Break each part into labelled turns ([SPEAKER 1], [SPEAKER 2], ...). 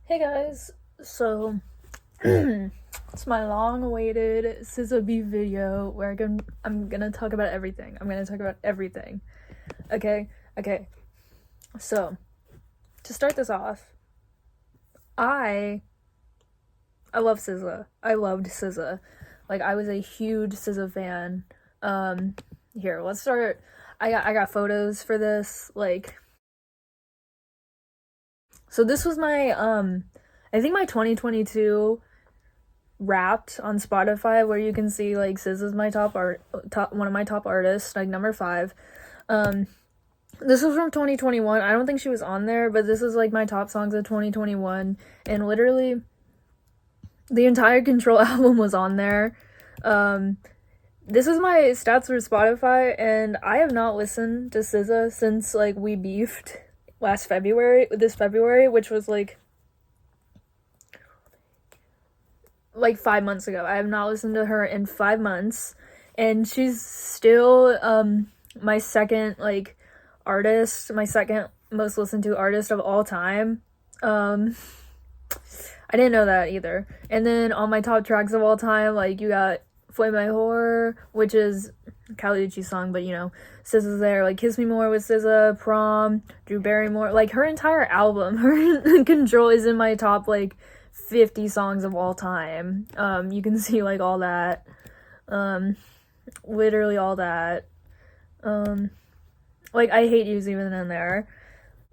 [SPEAKER 1] Hey guys, so it's my long-awaited SZA B video where I'm gonna talk about everything. I'm gonna talk about everything. Okay, okay. So to start this off, I I love SZA. I loved SZA. Like I was a huge SZA fan. Um, Here, let's start. I got photos for this. So this was my I think my 2022 Wrapped on Spotify, where you can see like SZA's my top one of my top artists, like number five. Um, this was from 2021. I don't think she was on there, but this is like my top songs of 2021, and literally the entire Control album was on there. Um, this is my stats for Spotify, and I have not listened to SZA since like we beefed this February, which was like 5 months ago. I have not listened to her in 5 months, and she's still my second my second most listened to artist of all time. Um, I didn't know that either. And then on my top tracks of all time, like you got Fue Mejor, which is Kali Uchis song, but SZA's there. Like Kiss Me More with SZA, Prom, Drew Barrymore. Like her entire album, her Control is in my top 50 songs of all time. You can see like all that. Um, Literally all that. Like I Hate You's even in there.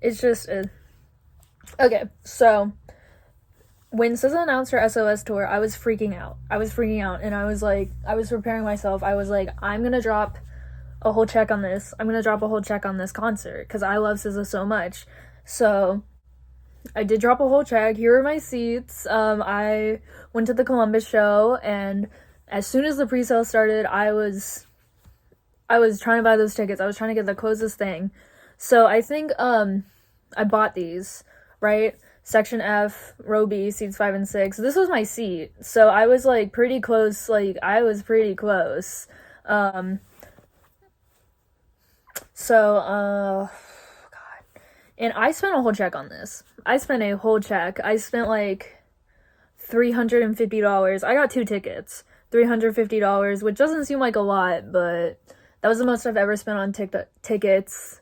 [SPEAKER 1] It's just okay. So when SZA announced her SOS tour, I was freaking out. And I was preparing myself. I was like, I'm gonna drop a whole check on this. I'm gonna drop a whole check on this concert because I love SZA so much. So I did drop a whole check. Here are my seats. I went to the Columbus show, and as soon as the pre-sale started, I was trying to buy those tickets. I was trying to get the closest thing. So I think I bought these, right? Section F, row B, seats 5 and 6. This was my seat. So I was like pretty close, I was pretty close. Um God. And I spent a whole check on this. I spent a whole check. I spent like $350. I got two tickets. $350, which doesn't seem like a lot, but that was the most I've ever spent on tickets.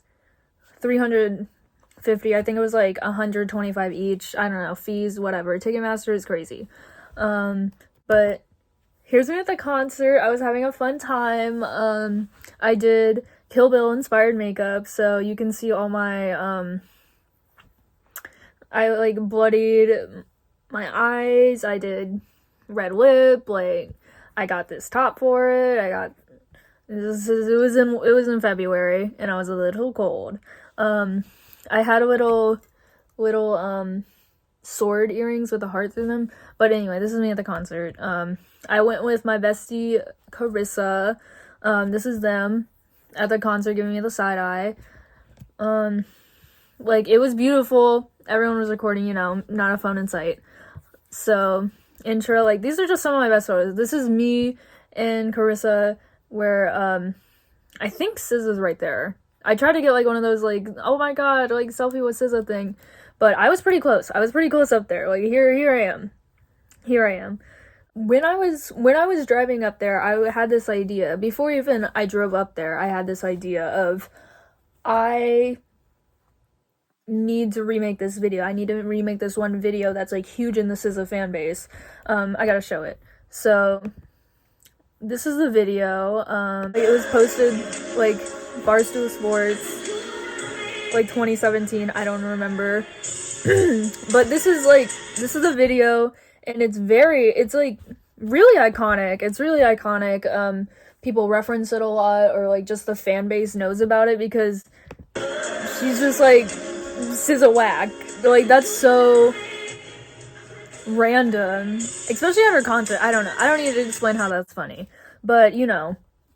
[SPEAKER 1] 350. I think it was like 125 each. I don't know, fees, whatever. Ticketmaster is crazy. But here's me at the concert. I was having a fun time. I did Kill Bill inspired makeup, so you can see all my I like bloodied my eyes. I did red lip. Like I got this top for it. It was in February, and I was a little cold. I had a little sword earrings with a heart through them. But anyway, this is me at the concert. I went with my bestie Carissa. This is them at the concert giving me the side eye. Like it was beautiful. Everyone was recording, not a phone in sight. So intro, like these are just some of my best photos. This is me and Carissa where I think SZA's right there. I tried to get like one of those like, oh my god, like selfie with SZA thing, but I was pretty close. I was pretty close up there. Like here I am. Here I am. When I was driving up there, I had this idea. Before even I drove up there, I had this idea of I need to remake this video. I need to remake this one video that's like huge in the SZA fan base. I gotta show it. So this is the video. It was posted like Barstool Sports, like 2017. I don't remember, but this is the video, and it's like really iconic. It's really iconic. People reference it a lot, or like just the fan base knows about it because she's just like SZA whack. Like that's so random, especially at her concert. I don't know. I don't need to explain how that's funny, but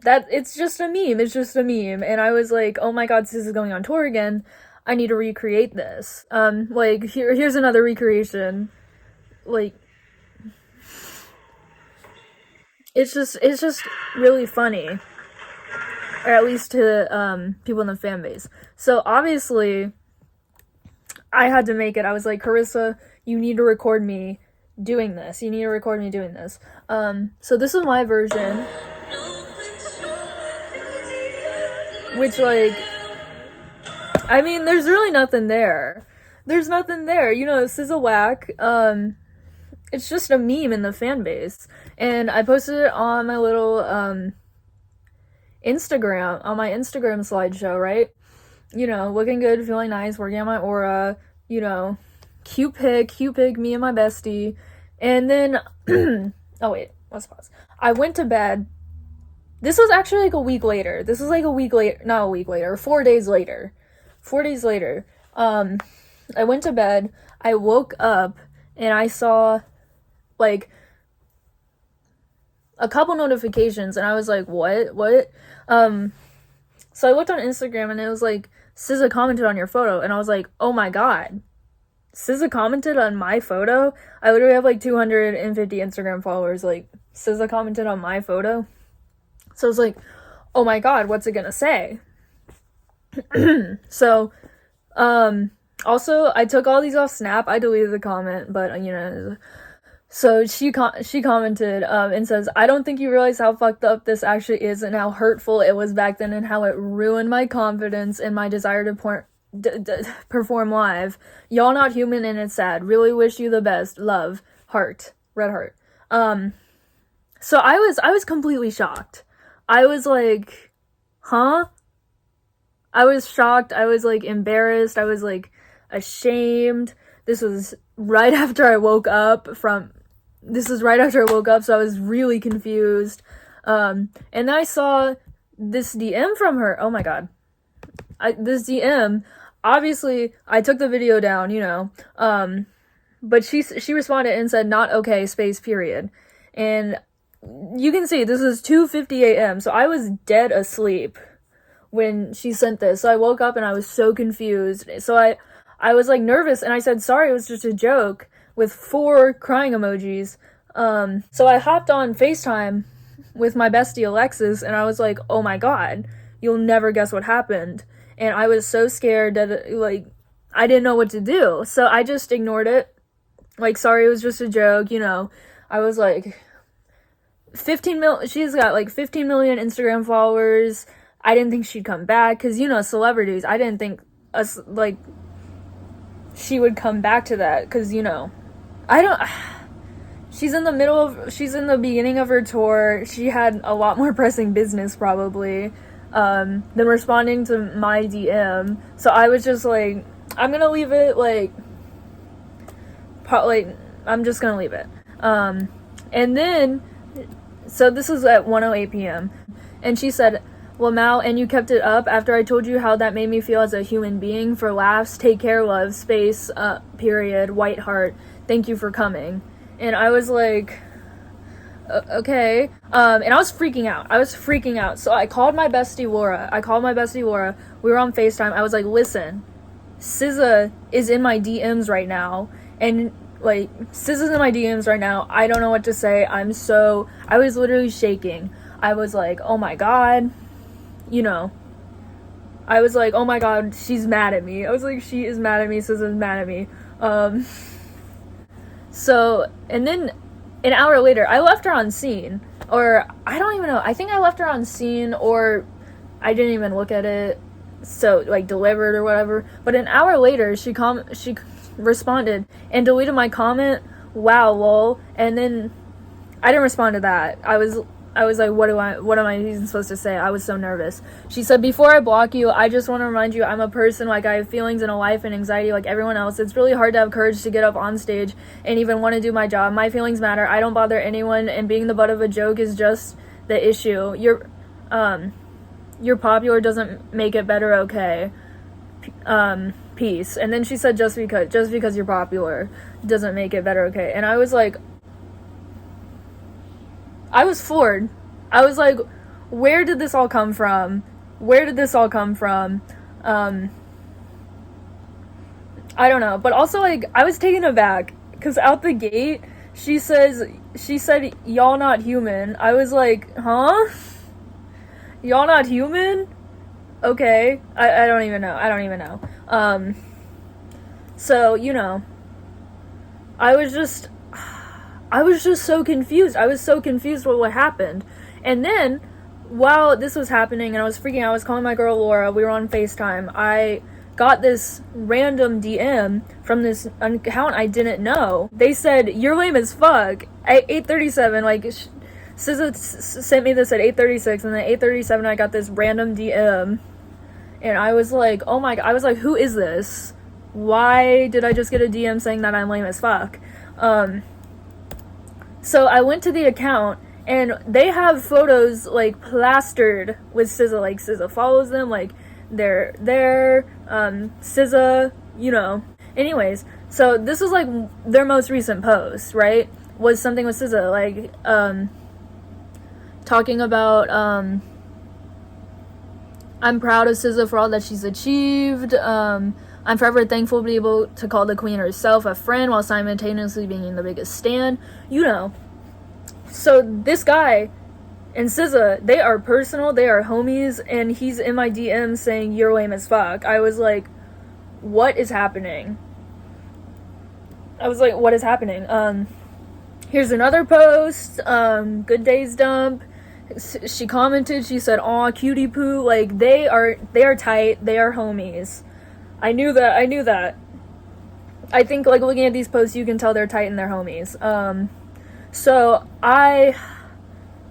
[SPEAKER 1] that it's just a meme. It's just a meme, and I was like, oh my god, SZA's going on tour again. I need to recreate this. Like here's another recreation. Like it's just really funny, or at least to people in the fan base. So obviously I had to make it. I was like, Carissa, you need to record me doing this. You need to record me doing this. So this is my version, which, like, I mean, there's really nothing there. There's nothing there. You know, SZA whack. It's just a meme in the fan base. And I posted it on my little, Instagram, on my Instagram slideshow, right? You know, looking good, feeling nice, working on my aura, you know, cute pic, me and my bestie. And then, oh wait, let's pause. I went to bed. This was actually like a week later. This was like a week later, not a week later, 4 days later. 4 days later. I went to bed, I woke up, and I saw, like, a couple notifications, and I was like, what? So I looked on Instagram, and it was like, SZA commented on your photo, and I was like, oh my god, SZA commented on my photo? I literally have like 250 Instagram followers, like, SZA commented on my photo? So I was like, oh my god, what's it gonna say? So, also, I took all these off Snap, I deleted the comment, but, you know, so she commented, and says, I don't think you realize how fucked up this actually is and how hurtful it was back then and how it ruined my confidence and my desire to perform live. Y'all not human and it's sad. Really wish you the best. Love. Heart. Red heart. So I was completely shocked. I was like, huh? I was shocked. I was like embarrassed. I was like ashamed. This was right after I woke up, so I was really confused. And then I saw this DM from her. Oh my god. This DM, obviously, I took the video down, you know, but she responded and said, not okay, space, period. And you can see, this is 2:50 a.m., so I was dead asleep when she sent this. So I woke up and I was so confused. So I was like nervous and I said, sorry, it was just a joke, with 4 crying emojis. So I hopped on FaceTime with my bestie Alexis and I was like, oh my god, you'll never guess what happened. And I was so scared that, like, I didn't know what to do. So I just ignored it. Like, sorry, it was just a joke, you know. I was like, she's got like 15 million Instagram followers. I didn't think she'd come back, because, you know, celebrities, I didn't think she would come back to that, because, you know, she's in the beginning of her tour. She had a lot more pressing business, probably, than responding to my DM. So I was just like, I'm gonna leave it, I'm just gonna leave it. And then, so this was at 1:08 p.m. And she said, well, Mal, and you kept it up after I told you how that made me feel as a human being. For laughs, take care, love, space, period, white heart. Thank you for coming. And I was like, okay. And I was freaking out. So I called my bestie Laura. We were on FaceTime. I was like, listen, SZA is in my DMs right now. And, like, SZA's in my DMs right now. I don't know what to say. I was literally shaking. I was like, oh my god. You know, I was like, oh my god, she's mad at me. I was like, she is mad at me, SZA's mad at me. So, and then an hour later, I left her on scene. Or, I don't even know. I think I left her on scene, or I didn't even look at it. So, like, delivered or whatever. But an hour later, she responded and deleted my comment. Wow, lol. And then I didn't respond to that. I was like, what am I even supposed to say? I was so nervous. She said, before I block you, I just want to remind you I'm a person. Like, I have feelings and a life and anxiety like everyone else. It's really hard to have courage to get up on stage and even want to do my job. My feelings matter. I don't bother anyone, and being the butt of a joke is just the issue. You're popular doesn't make it better, okay? Peace. And then she said, just because you're popular doesn't make it better, okay? And I was like, I was floored. I was like, where did this all come from? I don't know. But also, like, I was taken aback, because out the gate, she said, y'all not human. I was like, huh? Y'all not human? Okay. I don't even know. So, I was just so confused. I was so confused with what happened. And then, while this was happening and I was freaking out, I was calling my girl Laura. We were on FaceTime. I got this random DM from this account I didn't know. They said, "You're lame as fuck." At 8:37, like, SZA sent me this at 8:36, and then 8:37 I got this random DM. And I was like, oh my god. I was like, who is this? Why did I just get a DM saying that I'm lame as fuck? So I went to the account, and they have photos, like, plastered with SZA. Like, SZA follows them, like, they're there, SZA, Anyways, so this was, like, their most recent post, right? Was something with SZA, like, talking about, I'm proud of SZA for all that she's achieved. I'm forever thankful to be able to call the queen herself a friend while simultaneously being the biggest stan. So this guy and SZA, they are personal, they are homies, and he's in my DM saying, "You're lame as fuck." I was like, what is happening? What is happening? Here's another post, Good Days Dump. She commented, she said, "Aw, cutie poo." Like, they are tight, they are homies. I knew that. I think, like, looking at these posts, you can tell they're tight and they're homies. So I,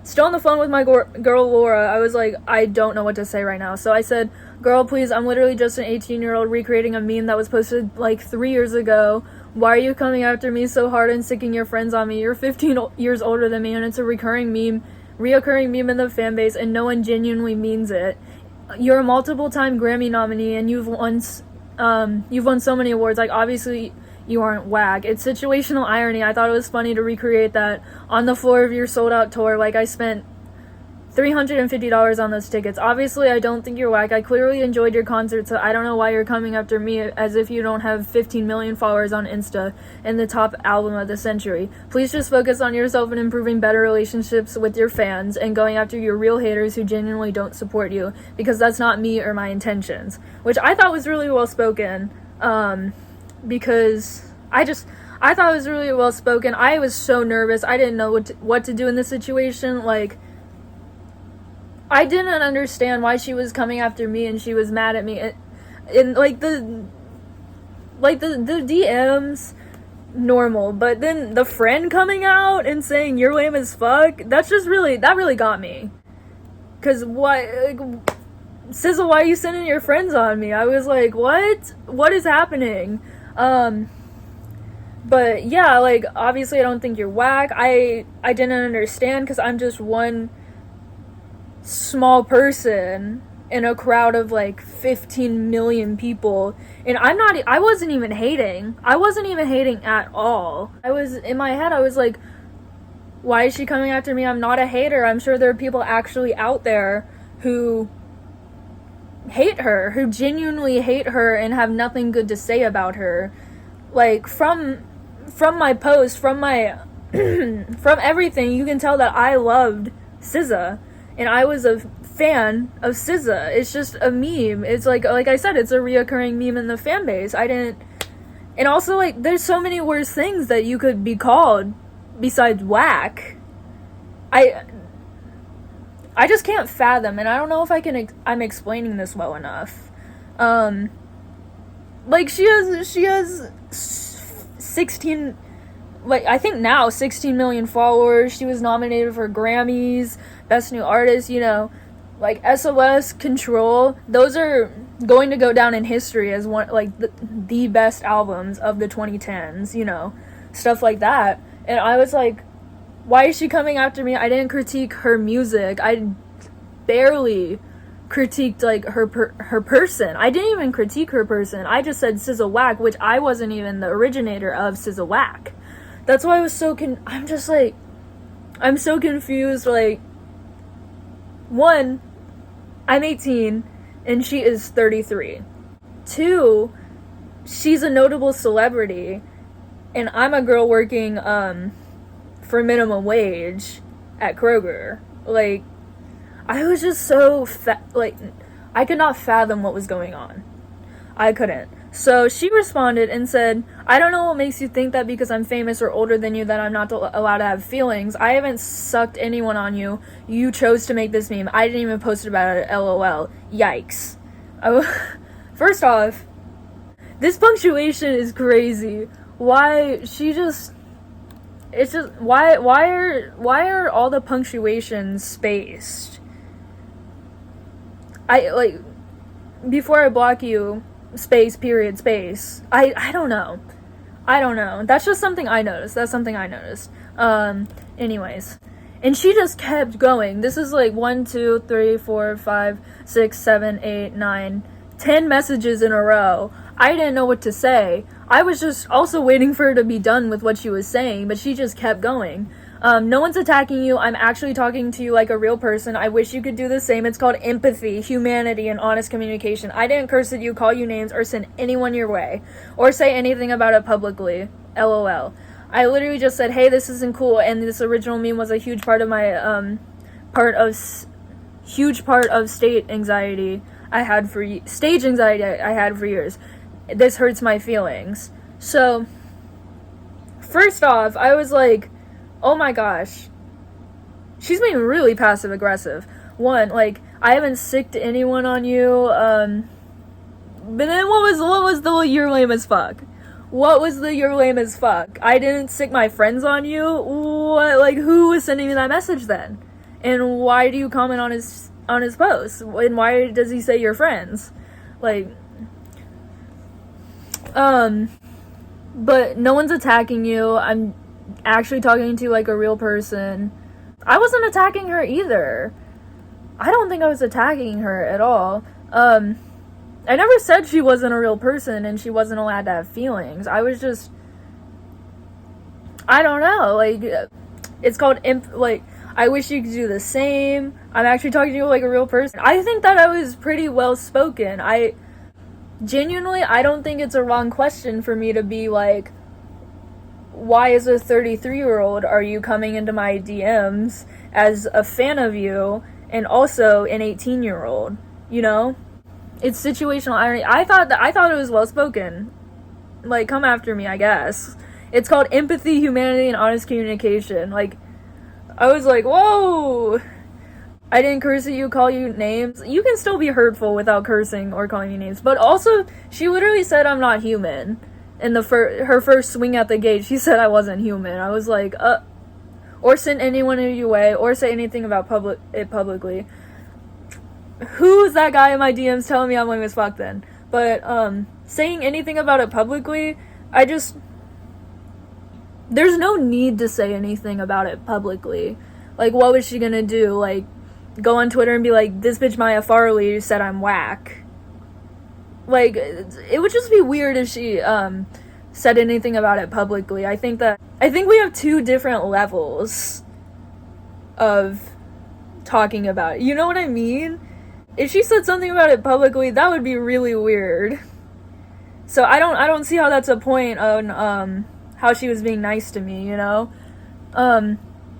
[SPEAKER 1] still on the phone with my girl Laura, I was like, I don't know what to say right now. So I said, "Girl, please, I'm literally just an 18-year-old recreating a meme that was posted like 3 years ago. Why are you coming after me so hard and sicking your friends on me? You're 15 years older than me, and it's a reoccurring meme in the fan base, and no one genuinely means it. You're a multiple-time Grammy nominee, and you've won so many awards. Like, obviously you aren't whack. It's situational irony. I thought it was funny to recreate that on the floor of your sold-out tour. Like, I spent $350 on those tickets. Obviously, I don't think you're whack. I clearly enjoyed your concert, so I don't know why you're coming after me as if you don't have 15 million followers on Insta and the top album of the century. Please just focus on yourself and improving better relationships with your fans and going after your real haters who genuinely don't support you, because that's not me or my intentions." Which I thought was really well spoken, because I thought it was really well spoken. I was so nervous. I didn't know what to do in this situation. Like, I didn't understand why she was coming after me and she was mad at me. And like the DMs, normal, but then the friend coming out and saying "you're lame as fuck," that really got me. Cause SZA, why are you sending your friends on me? I was like, what is happening? But yeah, like, obviously I don't think you're whack. I didn't understand, because I'm just one small person in a crowd of like 15 million people, and I wasn't even hating at all. In my head, I was like, why is she coming after me? I'm not a hater. I'm sure there are people actually out there who hate her, who genuinely hate her and have nothing good to say about her. Like, from my post, from my from everything, you can tell that I loved SZA. And I was a fan of SZA. It's just a meme. It's like I said, it's a reoccurring meme in the fan base. And also, like, there's so many worse things that you could be called besides whack. I just can't fathom, and I don't know if I'm explaining this well enough. Like, she has 16, like, I think now 16 million followers. She was nominated for Grammys, Best New Artist, like SOS, Control. Those are going to go down in history as one, like, the best albums of the 2010s, stuff like that. And I was like, why is she coming after me? I didn't critique her music. I barely critiqued, like, her person. I didn't even critique her person. I just said SZA whack, which I wasn't even the originator of SZA whack. That's why I was I'm just like, I'm so confused. Like, one, I'm 18 and she is 33. Two, she's a notable celebrity and I'm a girl working for minimum wage at Kroger. Like, I was just so like, I could not fathom what was going on. I couldn't. So she responded and said, I don't know what makes you think that because I'm famous or older than you that I'm not allowed to have feelings. I haven't sucked anyone on you. You chose to make this meme. I didn't even post about it. LOL. Yikes. First off, this punctuation is crazy. Why she just... It's just... Why are all the punctuations spaced? Before I block you... space, period, space. I don't know. That's just something I noticed. Anyways. And she just kept going. This is like 1, 2, 3, 4, 5, 6, 7, 8, 9, 10 messages in a row. I didn't know what to say. I was just also waiting for her to be done with what she was saying, but she just kept going. No one's attacking you. I'm actually talking to you like a real person. I wish you could do the same. It's called empathy, humanity, and honest communication. I didn't curse at you, call you names, or send anyone your way, or say anything about it publicly. LOL. I literally just said, hey, this isn't cool, and this original meme was a huge part of my, huge part of stage anxiety I had for years. This hurts my feelings. So, first off, I was like, oh my gosh, she's being really passive aggressive. One, like, I haven't sicked anyone on you. But then what was the you're lame as fuck? What was the you're lame as fuck? I didn't sick my friends on you. What? Like, who was sending me that message then? And why do you comment on his post? And why does he say your friends? Like, but no one's attacking you. I'm actually talking to you like a real person. I wasn't attacking her either. I don't think I was attacking her at all. I never said she wasn't a real person and she wasn't allowed to have feelings. I was just... I don't know. Like, it's called... I wish you could do the same. I'm actually talking to you like a real person. I think that I was pretty well spoken. Genuinely, I don't think it's a wrong question for me to be like, why as a 33-year-old are you coming into my DMs as a fan of you and also an 18-year-old, you know? It's situational irony. I thought it was well spoken. Like, come after me, I guess. It's called empathy, humanity, and honest communication. Like, I was like, whoa! I didn't curse at you, call you names. You can still be hurtful without cursing or calling you names. But also, she literally said I'm not human. In her first swing at the gate, she said I wasn't human. I was like, or send anyone in your way, or say anything about it publicly. Who's that guy in my DMs telling me I'm lame as fuck then? But, saying anything about it publicly, there's no need to say anything about it publicly. Like, what was she gonna do? Like, go on Twitter and be like, this bitch Maya Farley said I'm whack. Like, it would just be weird if she, said anything about it publicly. I think we have two different levels of talking about it. You know what I mean? If she said something about it publicly, that would be really weird. So I don't see how that's a point on, how she was being nice to me, you know?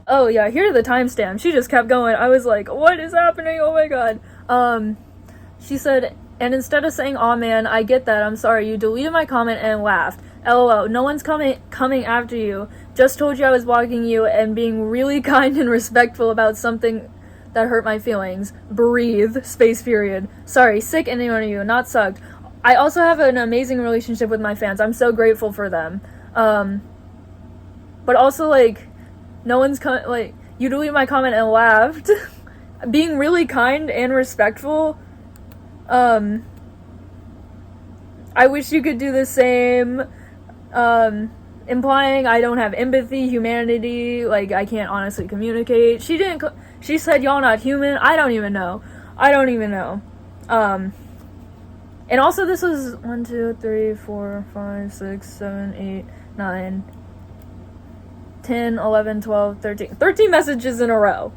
[SPEAKER 1] Oh yeah, here are the timestamps. She just kept going. I was like, what is happening? Oh my god. She said, and instead of saying, aw man, I get that, I'm sorry, you deleted my comment and laughed. LOL, no one's coming after you. Just told you I was blocking you and being really kind and respectful about something that hurt my feelings. Breathe, space period. Sorry, sick anyone of you, not sucked. I also have an amazing relationship with my fans. I'm so grateful for them. But also, like, no one's you deleted my comment and laughed. Being really kind and respectful. I wish you could do the same. Implying I don't have empathy, humanity, like, I can't honestly communicate. She said y'all not human. I don't even know. And also this was 1, 2, 3, 4, 5, 6, 7, 8, 9, 10, 11, 12, 13. 13 messages in a row.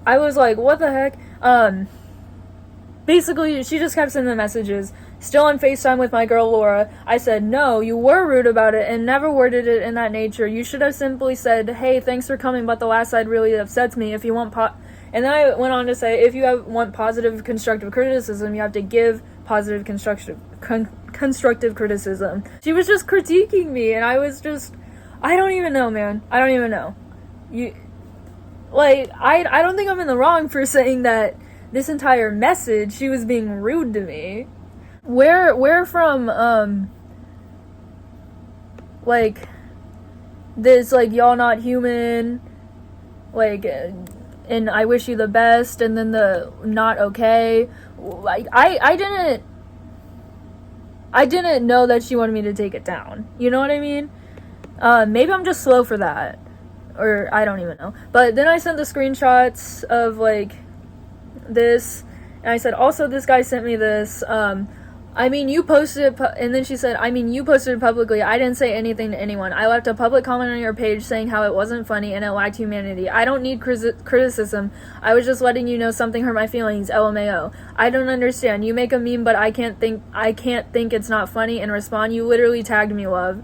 [SPEAKER 1] I was like, what the heck? Basically, she just kept sending the messages. Still on FaceTime with my girl Laura. I said, no, you were rude about it and never worded it in that nature. You should have simply said, hey, thanks for coming, but the last side really upsets me. If you want and then I went on to say, if you want positive constructive criticism, you have to give positive constructive criticism. She was just critiquing me, and I was just, I don't even know, man. I don't even know. I don't think I'm in the wrong for saying that this entire message, she was being rude to me. Where from, like, this, like, y'all not human, like, and I wish you the best, and then the not okay. Like, I didn't know that she wanted me to take it down. You know what I mean? Maybe I'm just slow for that. Or, I don't even know. But then I sent the screenshots of, like, this, and I said, also, this guy sent me this, you posted it, and then she said, you posted it publicly. I didn't say anything to anyone. I left a public comment on your page saying how it wasn't funny and it lacked humanity. I don't need criticism. I was just letting you know something hurt my feelings, LMAO. I don't understand. You make a meme, but I can't think it's not funny and respond. You literally tagged me, love.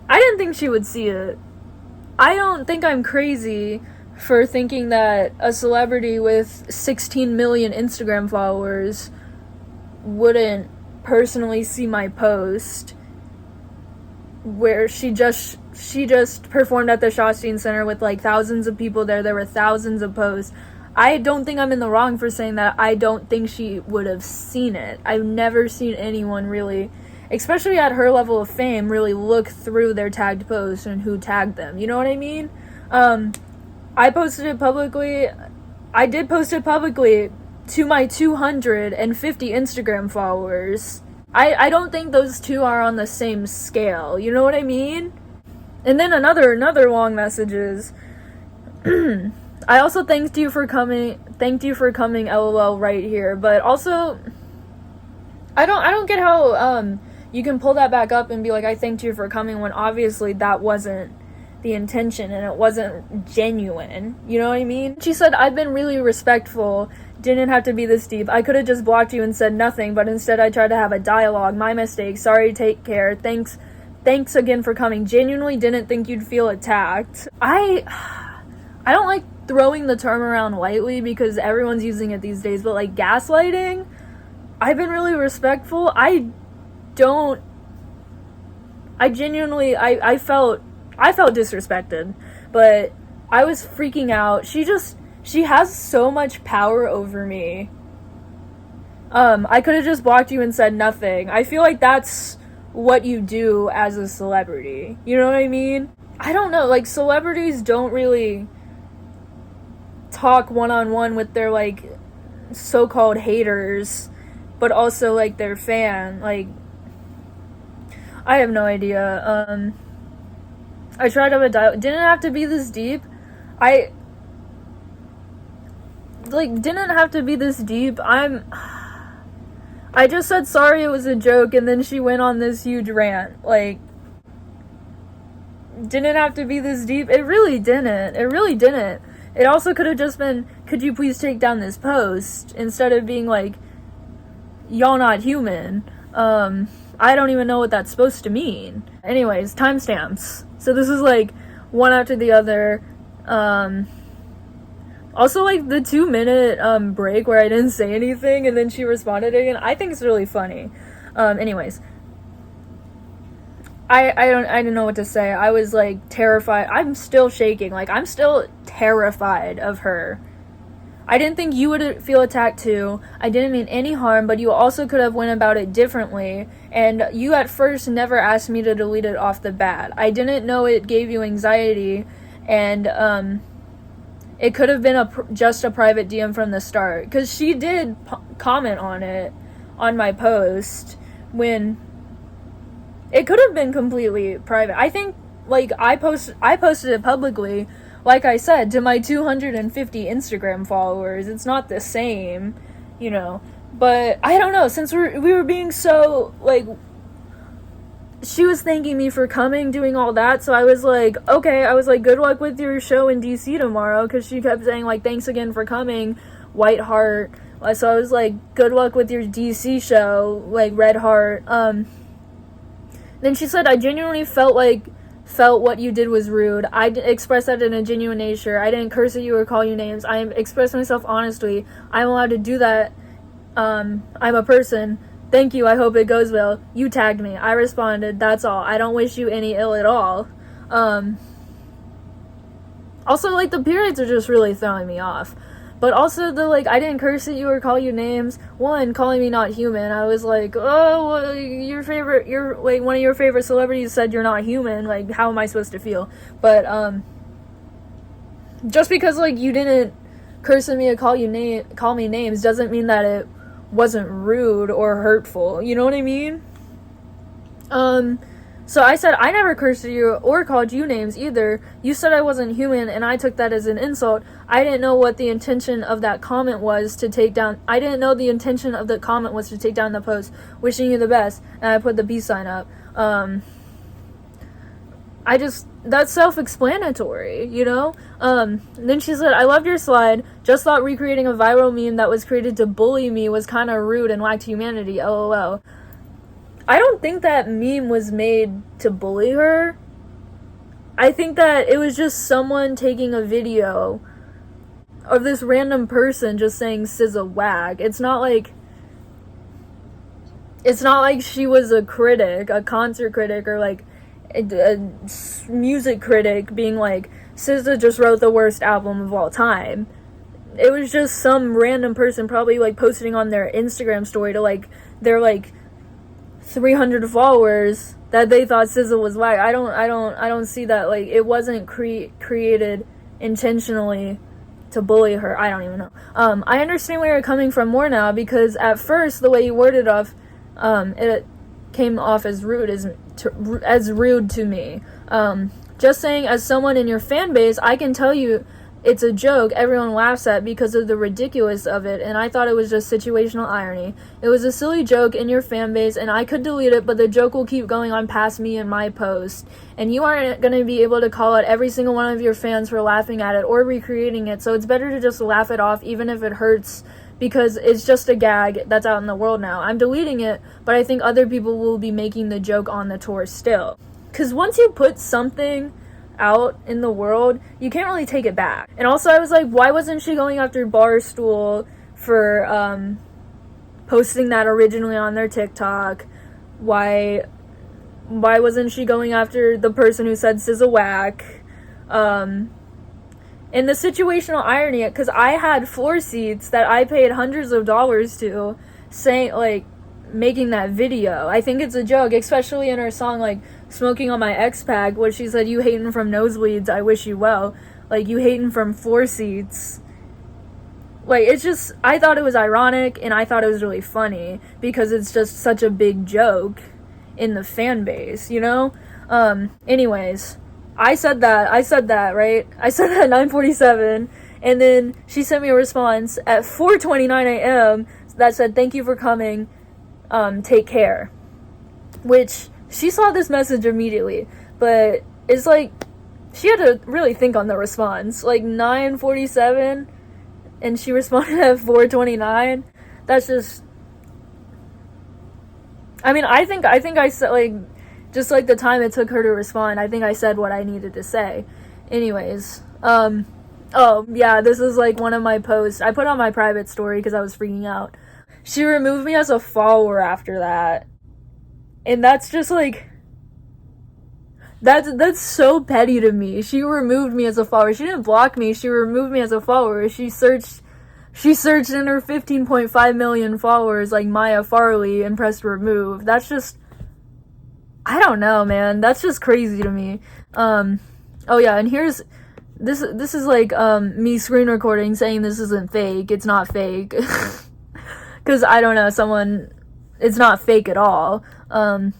[SPEAKER 1] I didn't think she would see it. I don't think I'm crazy for thinking that a celebrity with 16 million Instagram followers wouldn't personally see my post where she just performed at the Schottenstein Center with like thousands of people there. There were thousands of posts. I don't think I'm in the wrong for saying that. I don't think she would have seen it. I've never seen anyone really, especially at her level of fame, really look through their tagged posts and who tagged them. You know what I mean? I posted it publicly. I did post it publicly to my 250 Instagram followers. I don't think those two are on the same scale. You know what I mean? And then another long message is, I also thanked you for coming, LOL, right here. But also, I don't get how you can pull that back up and be like, I thanked you for coming, when obviously that wasn't the intention and it wasn't genuine. You know what I mean? She said, I've been really respectful. Didn't have to be this deep. I could have just blocked you and said nothing, but instead I tried to have a dialogue. My mistake. Sorry, take care. Thanks again for coming. Genuinely didn't think you'd feel attacked. I don't like throwing the term around lightly because everyone's using it these days, but like gaslighting, I've been really respectful. I genuinely felt disrespected, but I was freaking out. She has so much power over me. I could have just blocked you and said nothing. I feel like that's what you do as a celebrity. You know what I mean? I don't know, like, celebrities don't really talk one-on-one with their, like, so-called haters, but also, like, their fan. Like, I have no idea. I tried to have a dialogue. Didn't have to be this deep. Didn't have to be this deep. I just said sorry, it was a joke, and then she went on this huge rant. Like, didn't have to be this deep. It really didn't. It also could have just been, could you please take down this post, instead of being like, y'all not human. I don't even know what that's supposed to mean. Anyways, timestamps. So this is like one after the other. Also, like, the 2-minute break where I didn't say anything and then she responded again, I think it's really funny. Anyways, I didn't know what to say. I was like terrified. I'm still shaking. Like, I'm still terrified of her. I didn't think you would feel attacked too. I didn't mean any harm, but you also could have went about it differently. And you at first never asked me to delete it off the bat. I didn't know it gave you anxiety, and it could have been just a private DM from the start. Because she did comment on it, on my post, when it could have been completely private. I think, like, I posted it publicly, like I said, to my 250 Instagram followers. It's not the same, you know. But I don't know, since we were being so, like, she was thanking me for coming, doing all that, so I was like, okay, I was like, good luck with your show in DC tomorrow, because she kept saying, like, thanks again for coming, white heart. So I was like, good luck with your DC show, like, red heart. Then she said, I genuinely felt what you did was rude. I expressed that in a genuine nature. I didn't curse at you or call you names. I expressed myself honestly. I'm allowed to do that I'm a person. Thank you, I hope it goes well. You tagged me. I responded, that's all. I don't wish you any ill at all. Also, like, the periods are just really throwing me off. But also, I didn't curse at you or call you names. One, calling me not human. I was like, oh, well, one of your favorite celebrities said you're not human. Like, how am I supposed to feel? But, just because, like, you didn't curse at me or call me names doesn't mean that it wasn't rude or hurtful. You know what I mean? So I said, I never cursed at you or called you names either. You said I wasn't human, and I took that as an insult. I didn't know what the intention of that comment was to take down. I didn't know the intention of the comment was to take down the post. Wishing you the best. And I put the peace sign up. That's self-explanatory, you know? Then she said, I loved your slide. Just thought recreating a viral meme that was created to bully me was kind of rude and lacked humanity. LOL. I don't think that meme was made to bully her. I think that it was just someone taking a video of this random person just saying SZA whack. It's not like she was a critic, a concert critic, or like a music critic being like, SZA just wrote the worst album of all time. It was just some random person probably like posting on their Instagram story to like their like 300 followers that they thought SZA was whack. I don't see that. Like, it wasn't created intentionally to bully her. I don't even know. I understand where you're coming from more now, because at first the way you worded off, it came off as rude to me. Just saying, as someone in your fan base, I can tell you it's a joke everyone laughs at because of the ridiculous of it, and I thought it was just situational irony. It was a silly joke in your fan base, and I could delete it, but the joke will keep going on past me and my post. And you aren't going to be able to call out every single one of your fans for laughing at it or recreating it, so it's better to just laugh it off even if it hurts, because it's just a gag that's out in the world now. I'm deleting it, but I think other people will be making the joke on the tour still. Because once you put something out in the world, you can't really take it back. And also, I was like, why wasn't she going after Barstool for posting that originally on their TikTok? Why wasn't she going after the person who said SZA whack? And the situational irony, because I had floor seats that I paid hundreds of dollars to, saying, like, making that video. I think it's a joke, especially in her song, like, Smoking on My X-Pack, where she said, you hating from nosebleeds, I wish you well. Like, you hating from floor seats. Like, it's just, I thought it was ironic, and I thought it was really funny, because it's just such a big joke in the fan base, you know? Anyways, I said that, right? I said that at 9:47, and then she sent me a response at 4:29 a.m. that said, thank you for coming, take care. Which, she saw this message immediately, but it's like, she had to really think on the response. Like, 9:47, and she responded at 4:29. That's just, I mean, I think I said, like, just like the time it took her to respond, I think I said what I needed to say. Anyways, oh, yeah, this is, like, one of my posts. I put on my private story because I was freaking out. She removed me as a follower after that. And that's just, like, that's so petty to me. She removed me as a follower. She didn't block me. She removed me as a follower. She searched in her 15.5 million followers, like Maya Farley, and pressed remove. That's just, I don't know, man. That's just crazy to me. Oh yeah, and here's, this is like, me screen recording saying this isn't fake. It's not fake. Cause I don't know, it's not fake at all. And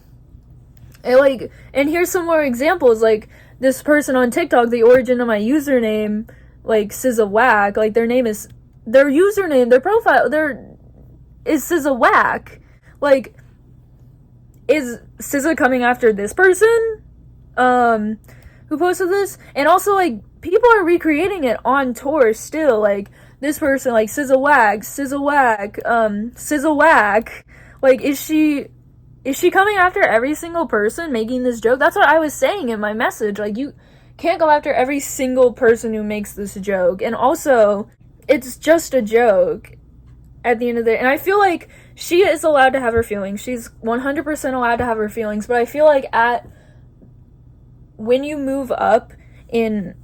[SPEAKER 1] here's some more examples, like, this person on TikTok, the origin of my username, like, SZA whack, like, their username, their profile, is SZA whack. Like, is SZA coming after this person, who posted this? And also, like, people are recreating it on tour still, like, this person, like, SZA whack, SZA whack, SZA whack. Like, is she coming after every single person making this joke? That's what I was saying in my message. Like, you can't go after every single person who makes this joke. And also, it's just a joke. at the end of the day. And I feel like she is allowed to have her feelings. She's 100% allowed to have her feelings. But I feel like when you move up in,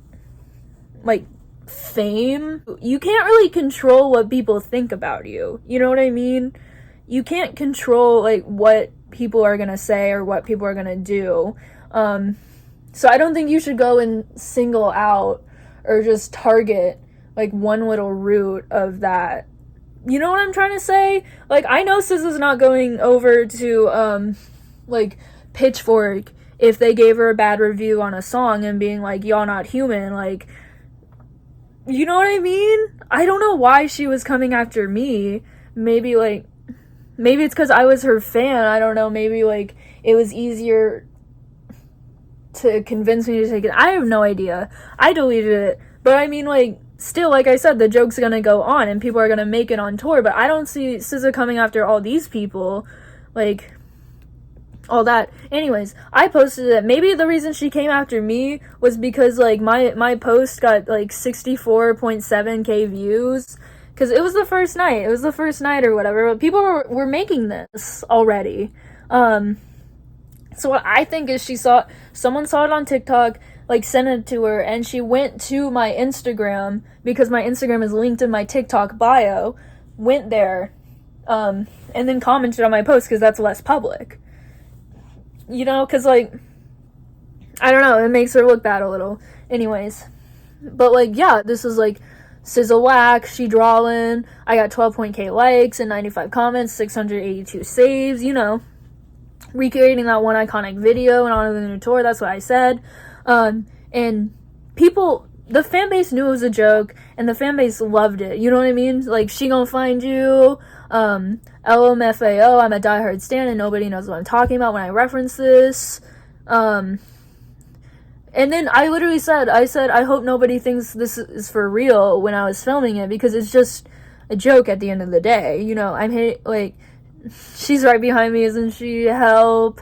[SPEAKER 1] like, fame, you can't really control what people think about you. You know what I mean? You can't control, like, what people are gonna say or what people are gonna do. So I don't think you should go and single out or just target, like, one little root of that. You know what I'm trying to say? Like, I know SZA's not going over to, like, Pitchfork if they gave her a bad review on a song and being like, y'all not human. Like, you know what I mean? I don't know why she was coming after me. Maybe it's because I was her fan. I don't know. Maybe, like, it was easier to convince me to take it. I have no idea. I deleted it. But I mean, like, still, like I said, the joke's gonna go on and people are gonna make it on tour. But I don't see SZA coming after all these people. Like, all that. Anyways, I posted it. Maybe the reason she came after me was because, like, my post got, like, 64.7k views. Because it was the first night. It was the first night or whatever. But people were making this already. So what I think is someone saw it on TikTok, like, sent it to her, and she went to my Instagram, because my Instagram is linked in my TikTok bio, went there, and then commented on my post, because that's less public. You know, because, like, I don't know, it makes her look bad a little. Anyways. But, like, yeah, this is, like, SZA whack, she drawing, I got 12.k likes and 95 comments, 682 saves, you know. Recreating that one iconic video and on the new tour, that's what I said. And people, the fan base knew it was a joke, and the fan base loved it, you know what I mean? Like, she gonna find you, LMFAO, I'm a diehard stan and nobody knows what I'm talking about when I reference this. And then I literally said, I hope nobody thinks this is for real when I was filming it, because it's just a joke at the end of the day, you know. Like, she's right behind me, isn't she? Help.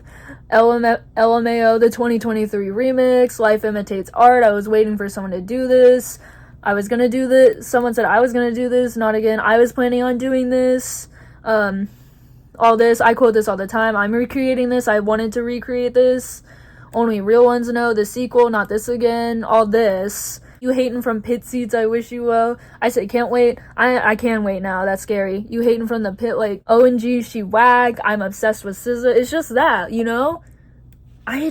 [SPEAKER 1] LMAO, the 2023 remix, Life Imitates Art. I was waiting for someone to do this. I was gonna do this. Someone said I was gonna do this. Not again. I was planning on doing this. All this. I quote this all the time. I'm recreating this. I wanted to recreate this. Only real ones know. The sequel, not this again. All this. You hating from pit seats, I wish you well. I said, can't wait. I can wait now. That's scary. You hating from the pit, like, OMG, she whack. I'm obsessed with SZA. It's just that, you know? I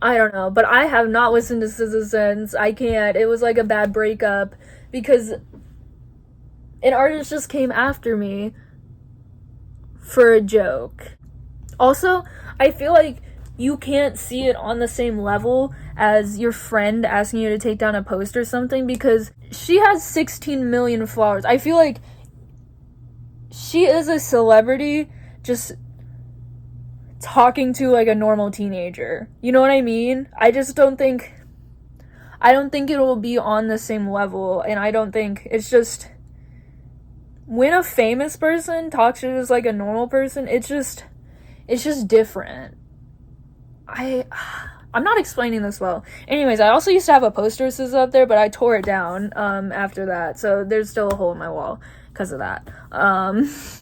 [SPEAKER 1] don't know. But I have not listened to SZA since. I can't. It was like a bad breakup. Because an artist just came after me for a joke. Also, I feel like you can't see it on the same level as your friend asking you to take down a post or something, because she has 16 million followers. I feel like she is a celebrity just talking to, like, a normal teenager. You know what I mean? I don't think it will be on the same level, and I don't think it's just, when a famous person talks to just like a normal person, it's just different. I'm not explaining this well. Anyways, I also used to have a poster of SZA up there, but I tore it down after that, so there's still a hole in my wall because of that.